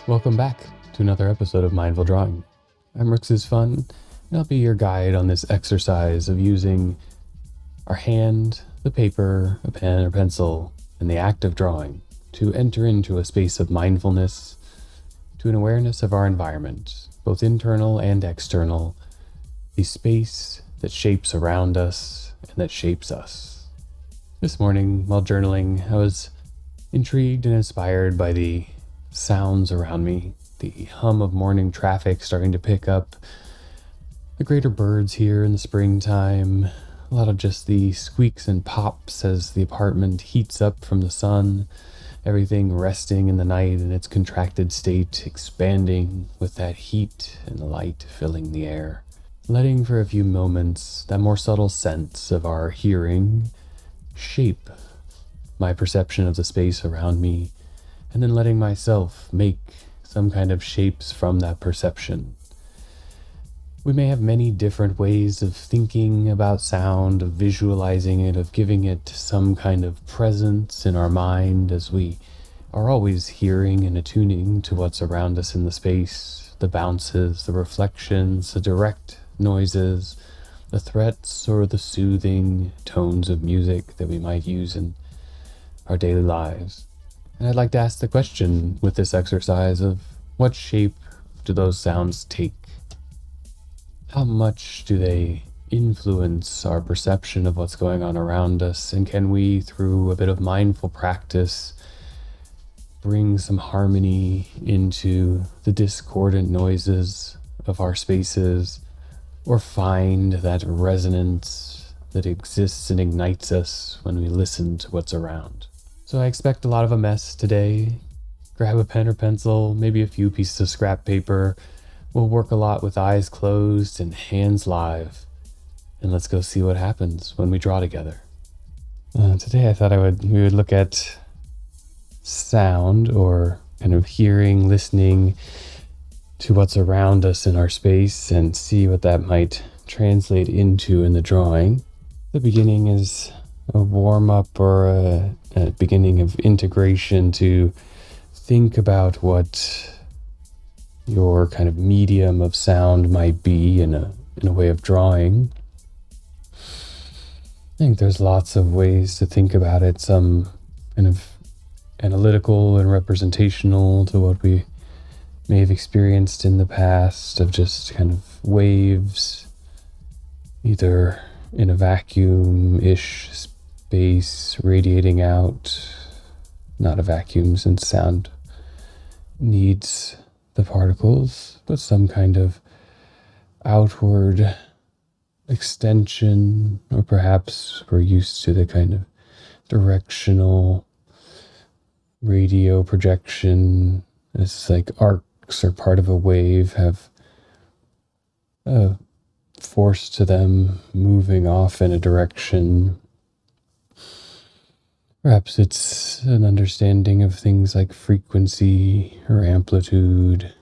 Welcome back to another episode of Mindful Drawing. I'm Rix's Fun, and I'll be your guide on this exercise of using our hand, the paper, a pen or pencil, and the act of drawing to enter into a space of mindfulness, to an awareness of our environment, both internal and external, the space that shapes around us and that shapes us. This morning, while journaling, I was intrigued and inspired by the sounds around me, the hum of morning traffic starting to pick up, the greater birds here in the springtime, a lot of just the squeaks and pops as the apartment heats up from the sun, everything resting in the night in its contracted state, expanding with that heat and the light filling the air, letting for a few moments that more subtle sense of our hearing shape my perception of the space around me, and then letting myself make some kind of shapes from that perception. We may have many different ways of thinking about sound, of visualizing it, of giving it some kind of presence in our mind as we are always hearing and attuning to what's around us in the space, the bounces, the reflections, the direct noises, the threats or the soothing tones of music that we might use in our daily lives. And I'd like to ask the question with this exercise of what shape do those sounds take? How much do they influence our perception of what's going on around us? And can we, through a bit of mindful practice, bring some harmony into the discordant noises of our spaces, or find that resonance that exists and ignites us when we listen to what's around? So I expect a lot of a mess today. Grab a pen or pencil, maybe a few pieces of scrap paper. We'll work a lot with eyes closed and hands live. And let's go see what happens when we draw together. Today I thought we would look at sound, or kind of hearing, listening to what's around us in our space, and see what that might translate into in the drawing. The beginning is a warm-up or a beginning of integration to think about what your kind of medium of sound might be in a way of drawing. I think there's lots of ways to think about it, some kind of analytical and representational to what we may have experienced in the past, of just kind of waves, either in a vacuum-ish space radiating out, not a vacuum since sound needs the particles, but some kind of outward extension, or perhaps we're used to the kind of directional radio projection. It's like arcs or part of a wave have a force to them moving off in a direction. Perhaps it's an understanding of things like frequency or amplitude,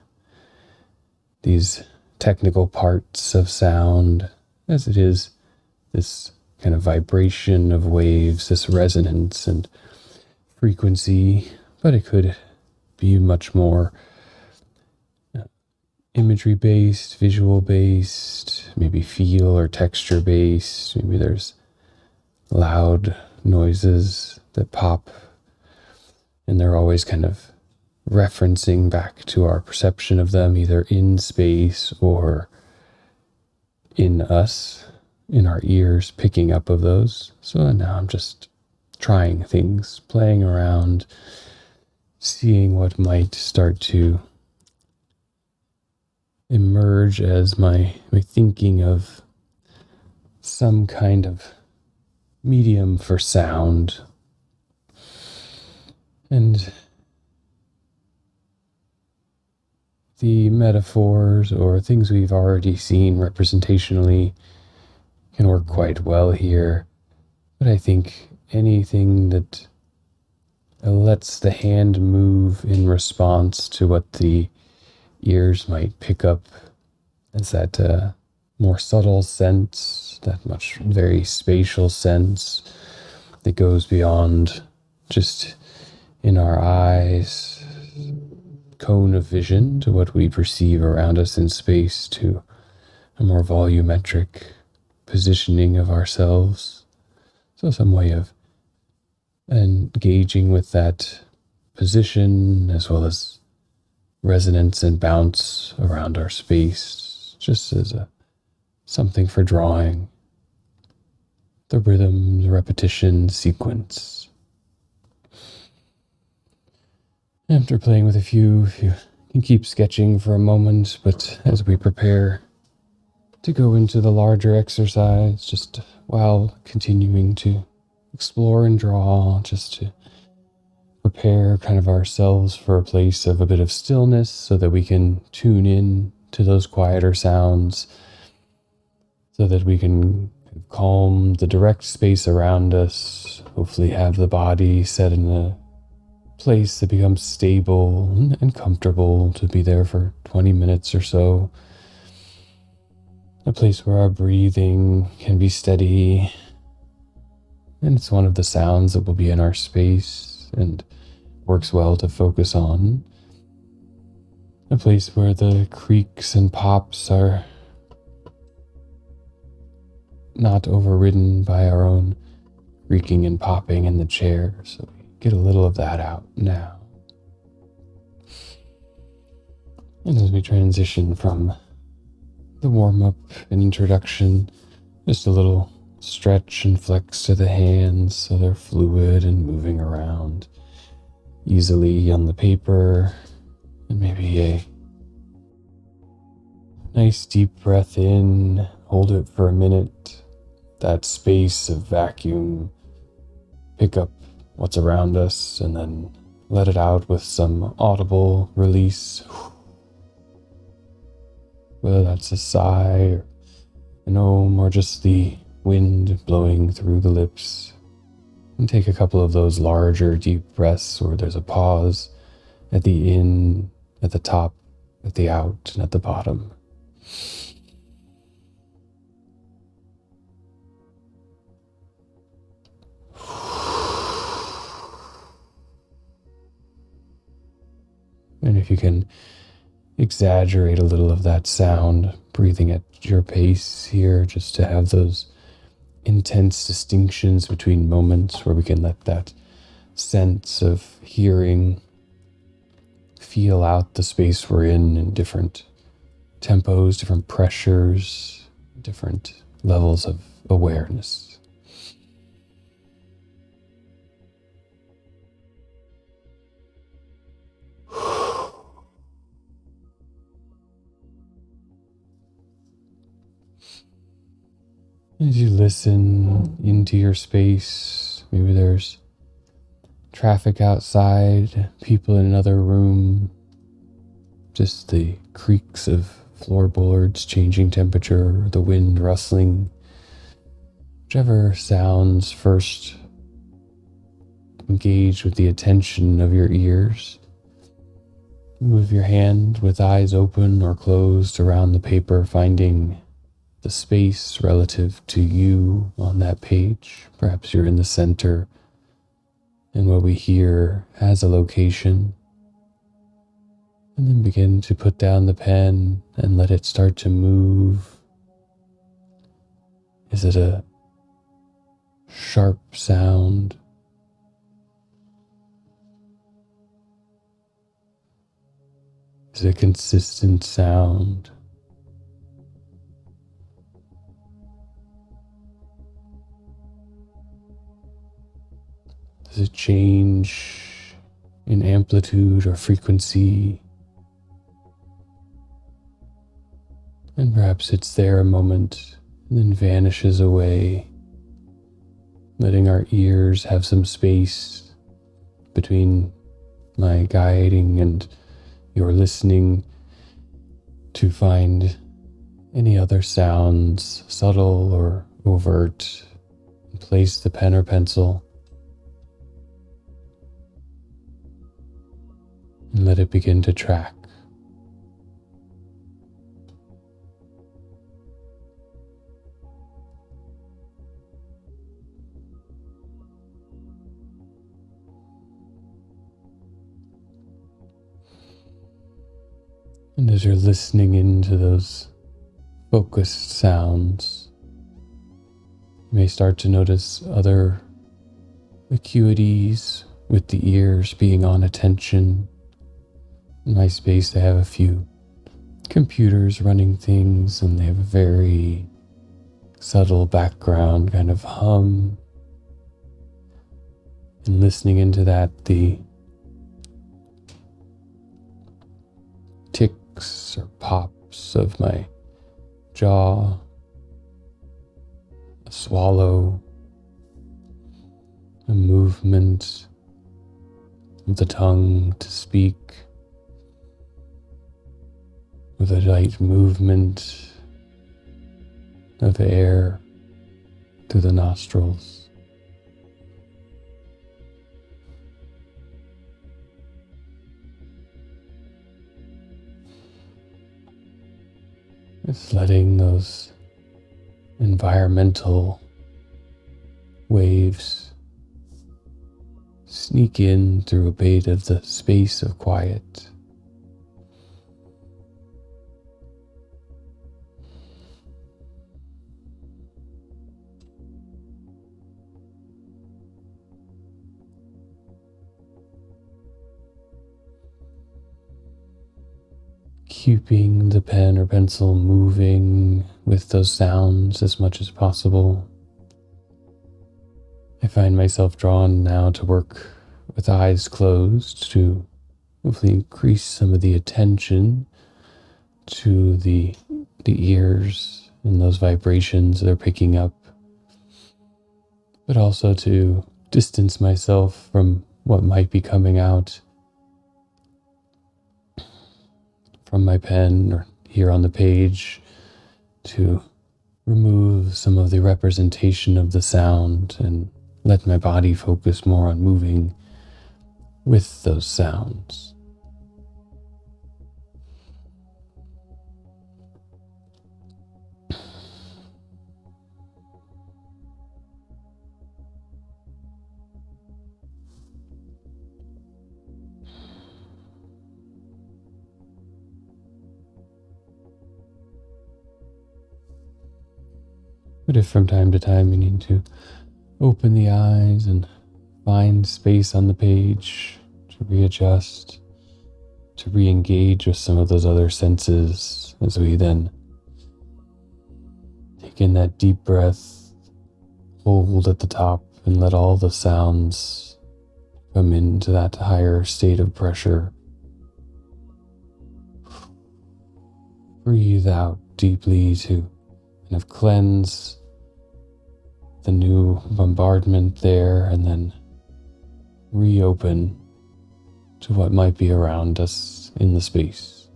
these technical parts of sound, as it is this kind of vibration of waves, this resonance and frequency, but it could be much more imagery-based, visual-based, maybe feel or texture-based. Maybe there's loud noises that pop, and they're always kind of referencing back to our perception of them, either in space or in us, in our ears, picking up of those. So now I'm just trying things, playing around, seeing what might start to emerge as my thinking of some kind of medium for sound. And the metaphors or things we've already seen representationally can work quite well here. But I think anything that lets the hand move in response to what the ears might pick up as that more subtle sense, that much very spatial sense that goes beyond just in our eyes, cone of vision to what we perceive around us in space, to a more volumetric positioning of ourselves. So some way of engaging with that position as well as resonance and bounce around our space, just as something for drawing the rhythm, the repetition, sequence. After playing with a few, if you can keep sketching for a moment, but as we prepare to go into the larger exercise, just while continuing to explore and draw, just to prepare kind of ourselves for a place of a bit of stillness so that we can tune in to those quieter sounds, so that we can calm the direct space around us, hopefully have the body set in a place that becomes stable and comfortable to be there for 20 minutes or so. A place where our breathing can be steady, and it's one of the sounds that will be in our space and works well to focus on. A place where the creaks and pops are not overridden by our own creaking and popping in the chair, so we get a little of that out now. And as we transition from the warm-up and introduction, just a little stretch and flex to the hands so they're fluid and moving around easily on the paper, and maybe a nice deep breath in, hold it for a minute, that space of vacuum, pick up what's around us, and then let it out with some audible release. Whether that's a sigh, or an om, or just the wind blowing through the lips. And take a couple of those larger deep breaths where there's a pause at the in, at the top, at the out, and at the bottom. And if you can exaggerate a little of that sound, breathing at your pace here, just to have those intense distinctions between moments where we can let that sense of hearing feel out the space we're in different tempos, different pressures, different levels of awareness. As you listen into your space, maybe there's traffic outside, people in another room, just the creaks of floorboards changing temperature, the wind rustling, whichever sounds first engage with the attention of your ears. Move your hand with eyes open or closed around the paper, finding the space relative to you on that page. Perhaps you're in the center, and what we hear has a location. And then begin to put down the pen and let it start to move. Is it a sharp sound? Is it a consistent sound? Does it change in amplitude or frequency? And perhaps it's there a moment and then vanishes away, letting our ears have some space between my guiding and your listening to find any other sounds, subtle or overt, and place the pen or pencil and let it begin to track. And as you're listening into those focused sounds, you may start to notice other acuities with the ears being on attention. In my space, they have a few computers running things, and they have a very subtle background kind of hum. And listening into that, the ticks or pops of my jaw, a swallow, a movement of the tongue to speak, with a light movement of air through the nostrils. Just letting those environmental waves sneak in through a bit of the space of quiet. Keeping the pen or pencil moving with those sounds as much as possible. I find myself drawn now to work with eyes closed to hopefully increase some of the attention to the ears and those vibrations they're picking up, but also to distance myself from what might be coming out from my pen or here on the page, to remove some of the representation of the sound and let my body focus more on moving with those sounds. But if from time to time you need to open the eyes and find space on the page to readjust, to re-engage with some of those other senses, as we then take in that deep breath, hold at the top, and let all the sounds come into that higher state of pressure. Breathe out deeply to kind of cleanse the new bombardment there, and then reopen to what might be around us in the space.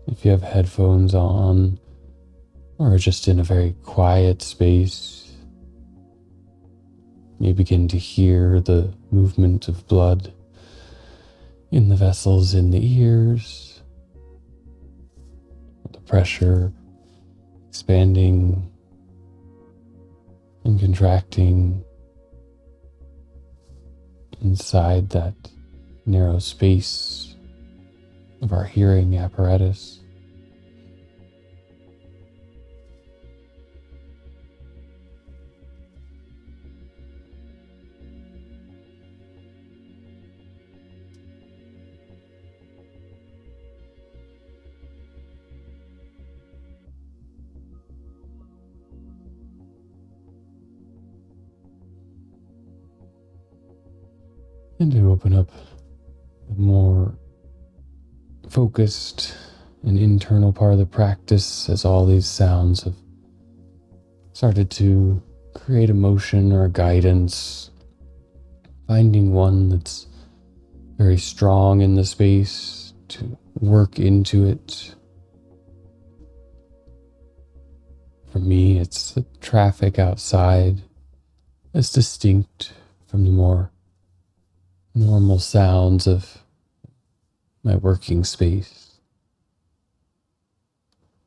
If you have headphones on, or just in a very quiet space, you begin to hear the movement of blood in the vessels in the ears, the pressure expanding and contracting inside that narrow space of our hearing apparatus. And to open up the more focused and internal part of the practice, as all these sounds have started to create a motion or a guidance, finding one that's very strong in the space to work into it. For me, it's the traffic outside, as distinct from the more normal sounds of my working space.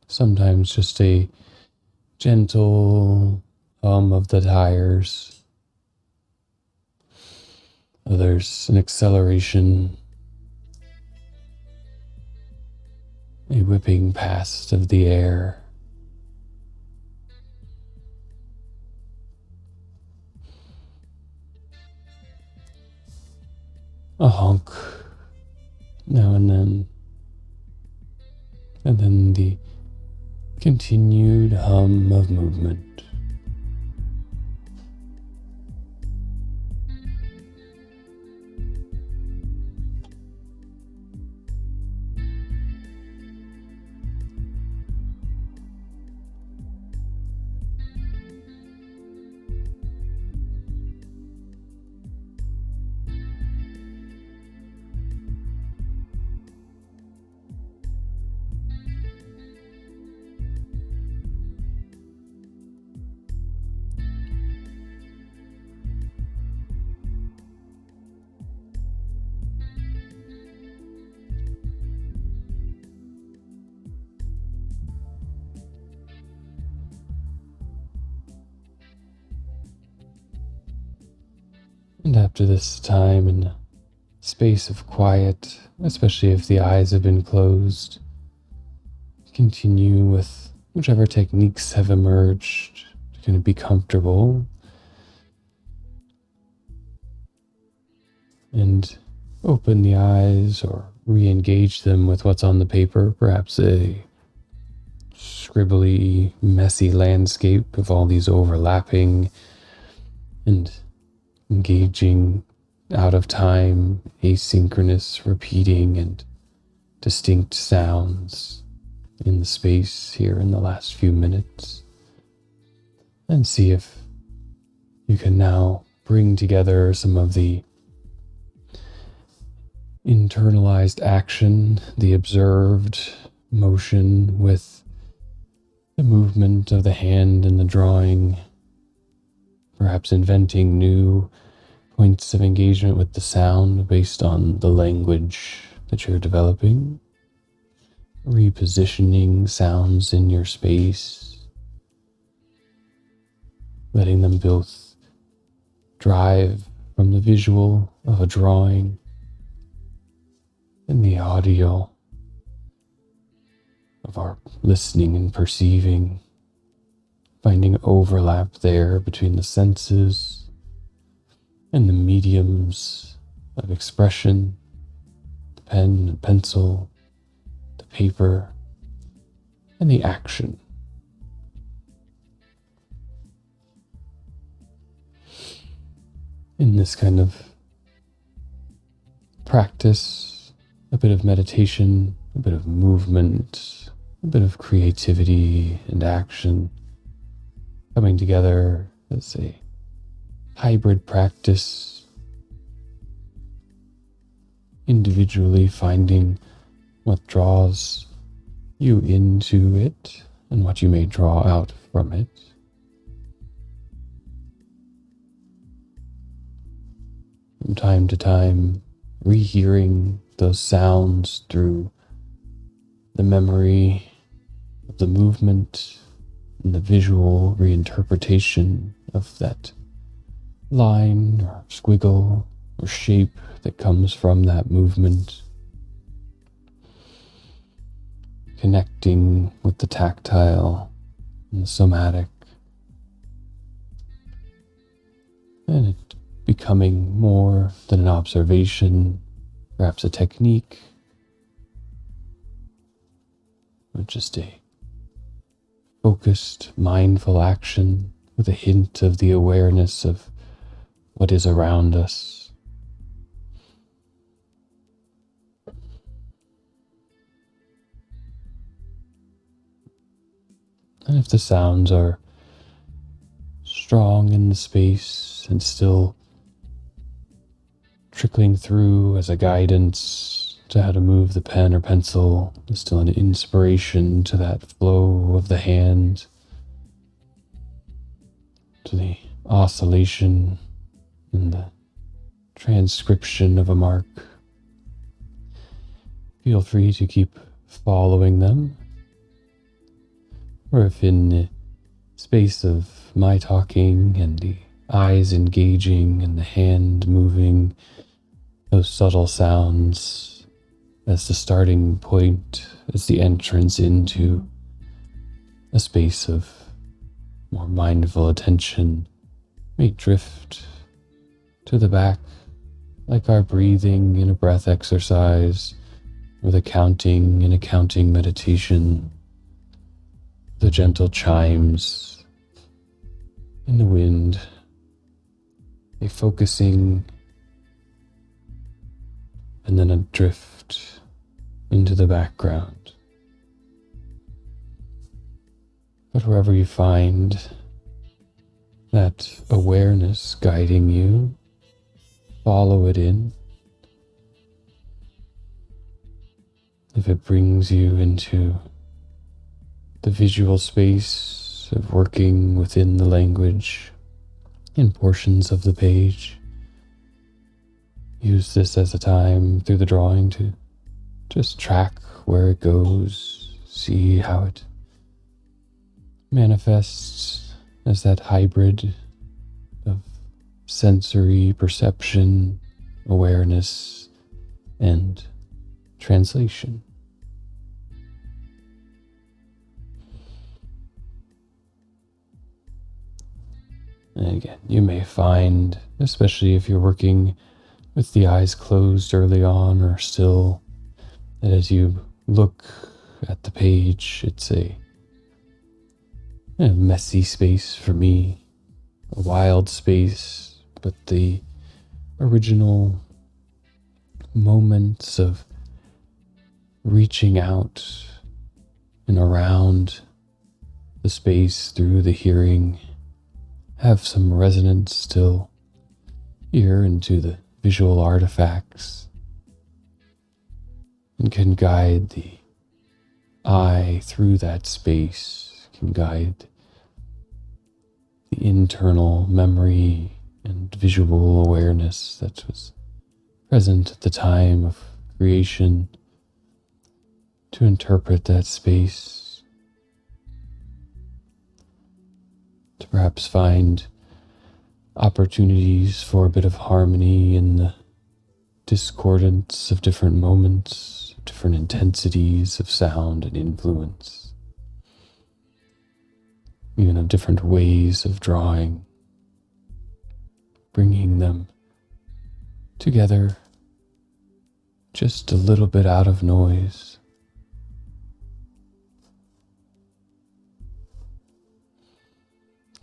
Sometimes just a gentle hum of the tires. Others, an acceleration, a whipping past of the air. A honk now and then the continued hum of movement. And after this time in a space of quiet, especially if the eyes have been closed, continue with whichever techniques have emerged to kind of be comfortable and open the eyes or re-engage them with what's on the paper, perhaps a scribbly, messy landscape of all these overlapping and engaging out of time, asynchronous, repeating, and distinct sounds in the space here in the last few minutes. And see if you can now bring together some of the internalized action, the observed motion with the movement of the hand and the drawing, perhaps inventing new points of engagement with the sound based on the language that you're developing, repositioning sounds in your space, letting them both drive from the visual of a drawing and the audio of our listening and perceiving, finding overlap there between the senses and the mediums of expression, the pen and pencil, the paper, and the action. In this kind of practice, a bit of meditation, a bit of movement, a bit of creativity and action coming together as a hybrid practice, individually finding what draws you into it and what you may draw out from it. From time to time, rehearing those sounds through the memory of the movement and the visual reinterpretation of that line or squiggle or shape that comes from that movement, connecting with the tactile and the somatic, and it becoming more than an observation, perhaps a technique, or just a focused, mindful action with a hint of the awareness of what is around us. And if the sounds are strong in the space and still trickling through as a guidance to how to move the pen or pencil, still an inspiration to that flow of the hand, to the oscillation and the transcription of a mark. Feel free to keep following them, or if in the space of my talking and the eyes engaging and the hand moving, those subtle sounds as the starting point, as the entrance into a space of more mindful attention may drift to the back, like our breathing in a breath exercise, or the counting in a counting meditation, the gentle chimes in the wind, a focusing and then a drift into the background. But wherever you find that awareness guiding you, follow it in. If it brings you into the visual space of working within the language in portions of the page, use this as a time through the drawing to just track where it goes, see how it manifests as that hybrid of sensory perception, awareness, and translation. And again, you may find, especially if you're working with the eyes closed early on or still, that as you look at the page, it's a messy space for me, a wild space, but the original moments of reaching out and around the space through the hearing have some resonance still here into the visual artifacts and can guide the eye through that space, can guide the internal memory and visual awareness that was present at the time of creation to interpret that space, to perhaps find opportunities for a bit of harmony in the discordance of different moments, different intensities of sound and influence, even of different ways of drawing, bringing them together just a little bit out of noise.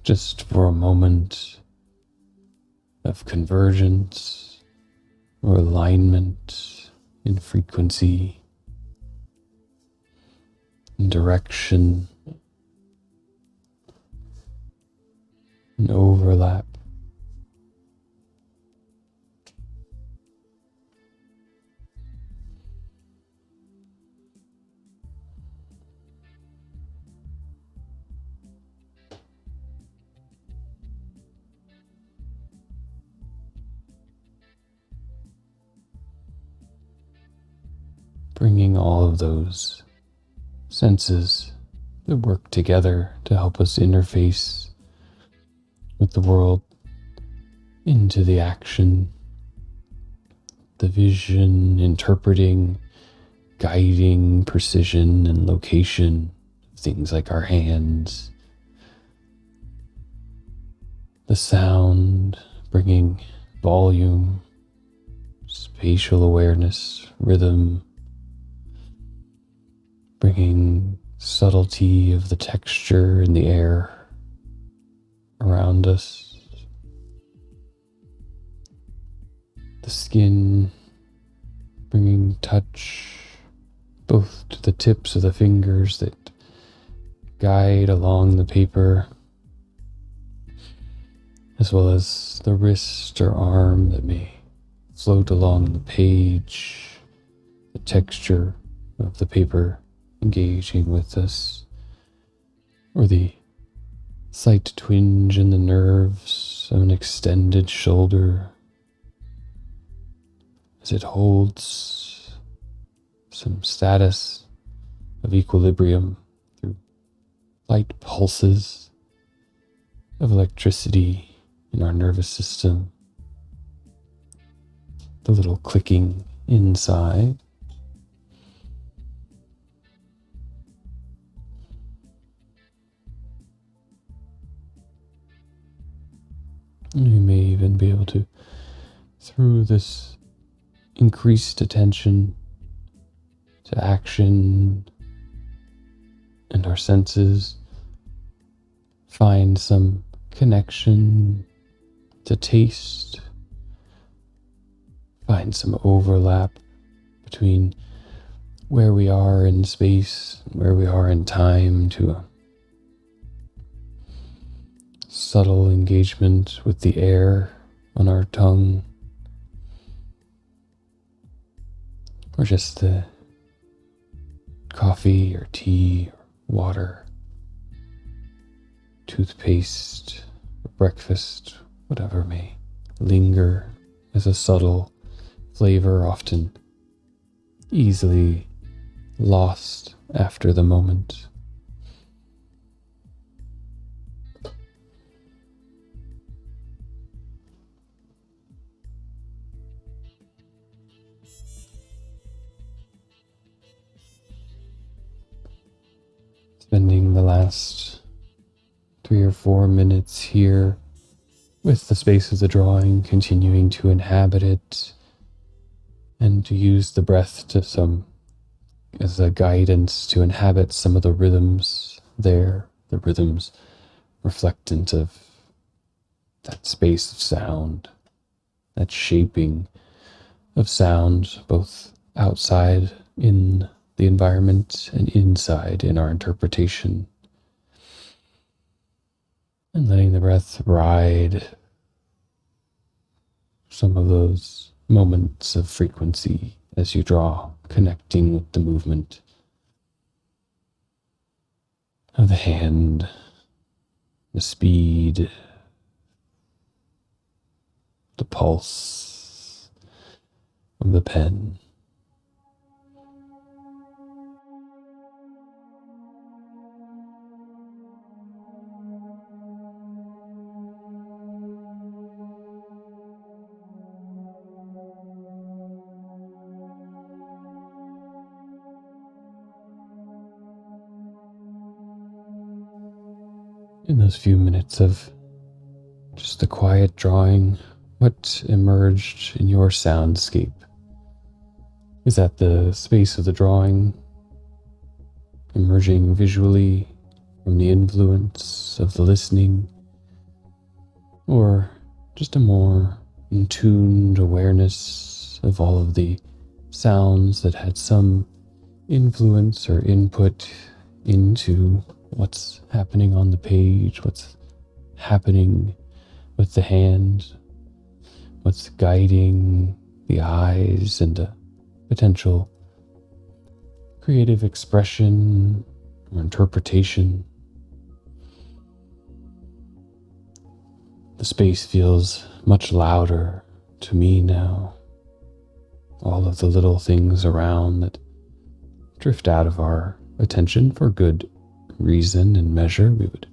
Just for a moment of convergence or alignment in frequency, in direction, in overlap. Bringing all of those senses that work together to help us interface with the world into the action, the vision, interpreting, guiding precision and location, things like our hands, the sound, bringing volume, spatial awareness, rhythm, bringing subtlety of the texture in the air around us, the skin, bringing touch both to the tips of the fingers that guide along the paper, as well as the wrist or arm that may float along the page, the texture of the paper engaging with us, or the slight twinge in the nerves of an extended shoulder as it holds some status of equilibrium through light pulses of electricity in our nervous system, the little clicking inside. And we may even be able to, through this increased attention to action and our senses, find some connection to taste, find some overlap between where we are in space and where we are in time, to a subtle engagement with the air on our tongue, or just the coffee or tea or water, toothpaste, or breakfast, whatever may linger as a subtle flavor, often easily lost after the moment. Spending the last 3 or 4 minutes here with the space of the drawing, continuing to inhabit it and to use the breath as a guidance to inhabit some of the rhythms there, the rhythms reflectant of that space of sound, that shaping of sound, both outside in the environment and inside in our interpretation. And letting the breath ride some of those moments of frequency as you draw, connecting with the movement of the hand, the speed, the pulse of the pen. In those few minutes of just the quiet drawing, what emerged in your soundscape? Is that the space of the drawing emerging visually from the influence of the listening, or just a more in-tuned awareness of all of the sounds that had some influence or input into what's happening on the page, what's happening with the hand, what's guiding the eyes, and a potential creative expression or interpretation. The space feels much louder to me now. All of the little things around that drift out of our attention for good reason and measure. We would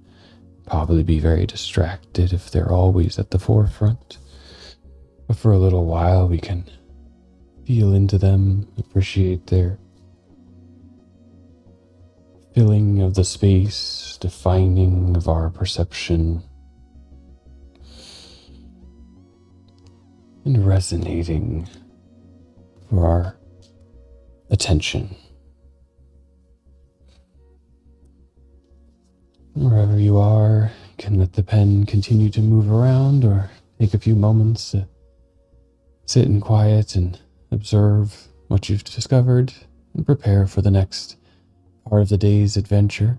probably be very distracted if they're always at the forefront. But for a little while, we can feel into them, appreciate their filling of the space, defining of our perception, and resonating for our attention. Wherever you are, you can let the pen continue to move around, or take a few moments to sit in quiet and observe what you've discovered and prepare for the next part of the day's adventure.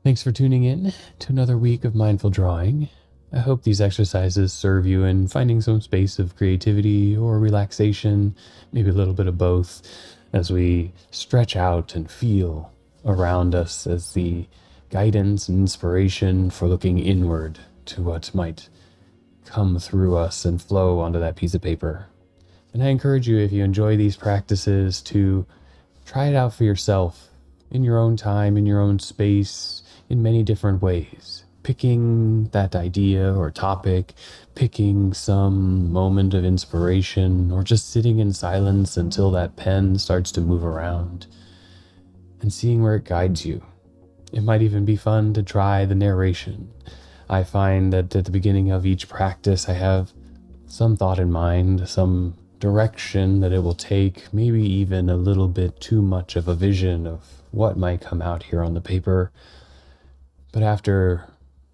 Thanks for tuning in to another week of mindful drawing. I hope these exercises serve you in finding some space of creativity or relaxation, maybe a little bit of both, as we stretch out and feel around us as the guidance and inspiration for looking inward to what might come through us and flow onto that piece of paper. And I encourage you, if you enjoy these practices, to try it out for yourself in your own time, in your own space, in many different ways. picking that idea or topic, picking some moment of inspiration, or just sitting in silence until that pen starts to move around and seeing where it guides you. It might even be fun to try the narration. I find that at the beginning of each practice, I have some thought in mind, some direction that it will take, maybe even a little bit too much of a vision of what might come out here on the paper. But after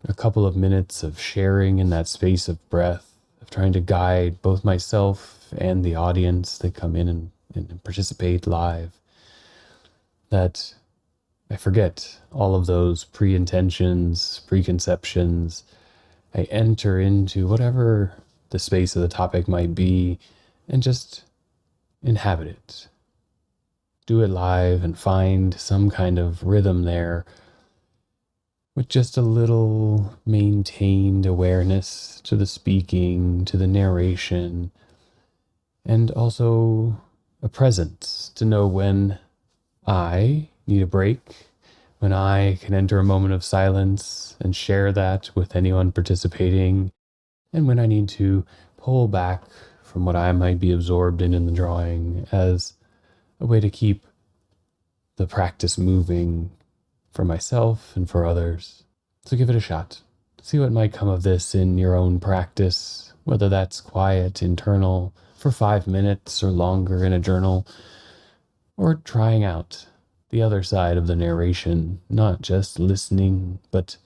a couple of minutes of sharing in that space of breath, of trying to guide both myself and the audience that come in and participate live, that I forget all of those pre-intentions, preconceptions. I enter into whatever the space of the topic might be and just inhabit it. Do it live and find some kind of rhythm there with just a little maintained awareness to the speaking, to the narration, and also a presence to know when I need a break, when I can enter a moment of silence and share that with anyone participating, and when I need to pull back from what I might be absorbed in the drawing as a way to keep the practice moving for myself and for others. So give it a shot. See what might come of this in your own practice, whether that's quiet, internal, for 5 minutes or longer in a journal, or trying out the other side of the narration, not just listening, but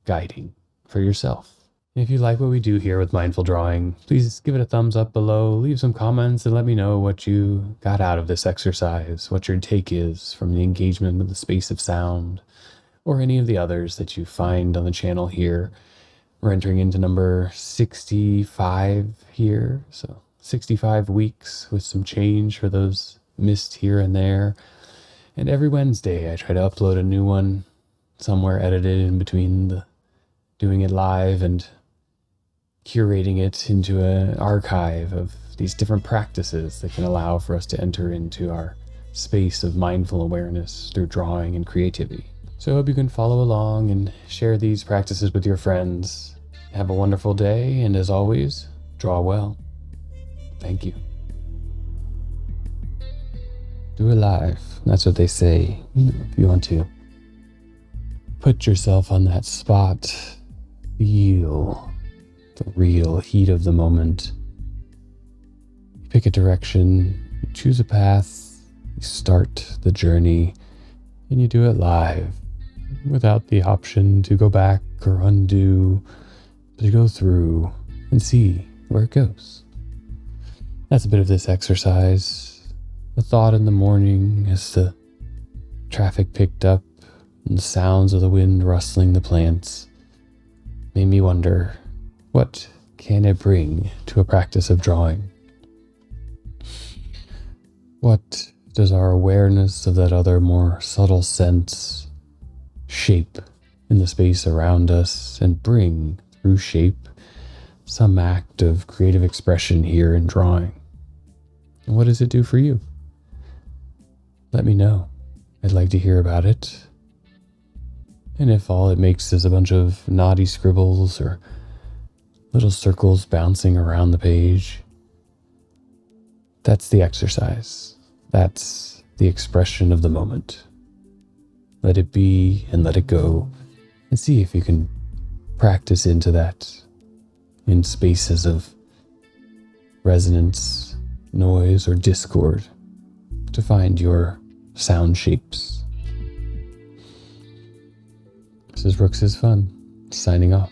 guiding for yourself. If you like what we do here with Mindful Drawing, please give it a thumbs up below, leave some comments, and let me know what you got out of this exercise, what your take is from the engagement with the space of sound, or any of the others that you find on the channel here. We're entering into number 65 here, so 65 weeks with some change for those missed here and there. And every Wednesday I try to upload a new one, somewhere edited in between doing it live and curating it into an archive of these different practices that can allow for us to enter into our space of mindful awareness through drawing and creativity. So I hope you can follow along and share these practices with your friends. Have a wonderful day, and as always, draw well. Thank you. Do it live. That's what they say. If you want to put yourself on that spot, feel the real heat of the moment. You pick a direction, you choose a path, you start the journey, and you do it live without the option to go back or undo, but to go through and see where it goes. That's a bit of this exercise. A thought in the morning as the traffic picked up and the sounds of the wind rustling the plants made me wonder, what can it bring to a practice of drawing? What does our awareness of that other more subtle sense shape in the space around us and bring through shape some act of creative expression here in drawing? And what does it do for you? Let me know. I'd like to hear about it. And if all it makes is a bunch of naughty scribbles or little circles bouncing around the page, that's the exercise. That's the expression of the moment. Let it be and let it go, and see if you can practice into that in spaces of resonance, noise, or discord to find your sound shapes. This is Brooks is Fun, signing off.